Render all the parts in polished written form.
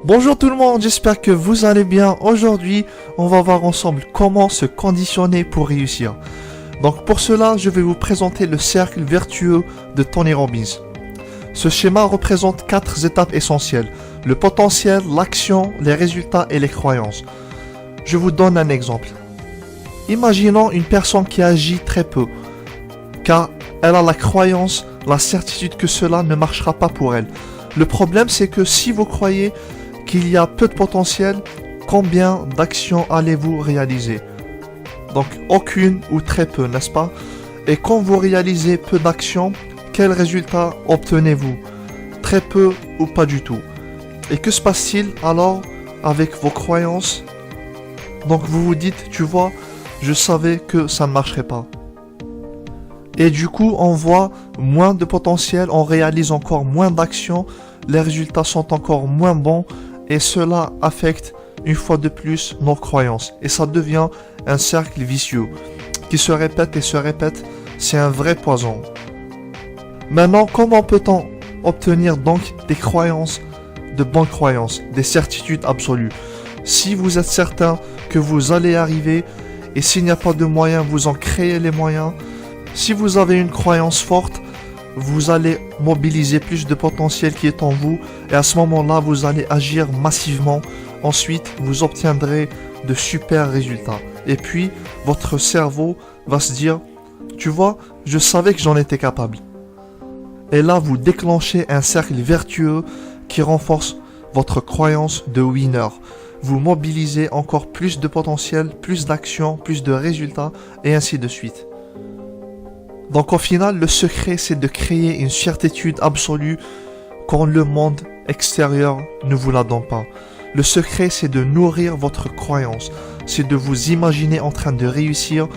Bonjour tout le monde, j'espère que vous allez bien. Aujourd'hui, on va voir ensemble comment se conditionner pour réussir. Donc pour cela, je vais vous présenter le cercle vertueux de Tony Robbins. Ce schéma représente 4 étapes essentielles: le potentiel, l'action, les résultats et les croyances. Je vous donne un exemple. Imaginons une personne qui agit très peu, car elle a la croyance, la certitude que cela ne marchera pas pour elle. Le problème, c'est que si vous croyez qu'il y a peu de potentiel, combien d'actions allez-vous réaliser? Donc aucune ou très peu, n'est-ce pas? Et quand vous réalisez peu d'actions, quels résultats obtenez-vous? Très peu ou pas du tout. Et que se passe-t-il alors avec vos croyances? Donc vous vous dites, tu vois, je savais que ça ne marcherait pas. Et du coup, on voit moins de potentiel, on réalise encore moins d'actions, les résultats sont encore moins bons, et cela affecte une fois de plus nos croyances. Et ça devient un cercle vicieux qui se répète et se répète. C'est un vrai poison. Maintenant, comment peut-on obtenir donc des croyances, de bonnes croyances, des certitudes absolues? Si vous êtes certain que vous allez arriver, et s'il n'y a pas de moyens, vous en créez les moyens. Si vous avez une croyance forte, vous allez mobiliser plus de potentiel qui est en vous, et à ce moment-là, vous allez agir massivement. Ensuite, vous obtiendrez de super résultats. Et puis, votre cerveau va se dire, tu vois, je savais que j'en étais capable. Et là, vous déclenchez un cercle vertueux qui renforce votre croyance de winner. Vous mobilisez encore plus de potentiel, plus d'actions, plus de résultats, et ainsi de suite. Donc au final, le secret, c'est de créer une certitude absolue quand le monde extérieur ne vous la donne pas. Le secret, c'est de nourrir votre croyance. C'est de vous imaginer en train de réussir,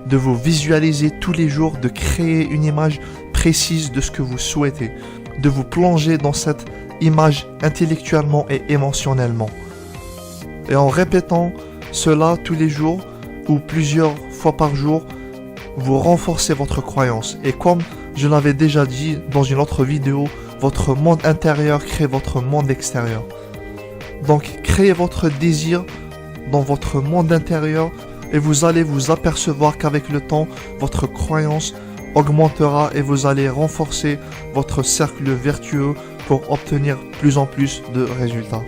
de vous visualiser tous les jours, de créer une image précise de ce que vous souhaitez, de vous plonger dans cette image intellectuellement et émotionnellement. Et en répétant cela tous les jours ou plusieurs fois par jour, vous renforcez votre croyance. Et comme je l'avais déjà dit dans une autre vidéo, votre monde intérieur crée votre monde extérieur. Donc créez votre désir dans votre monde intérieur et vous allez vous apercevoir qu'avec le temps, votre croyance augmentera et vous allez renforcer votre cercle vertueux pour obtenir plus en plus de résultats.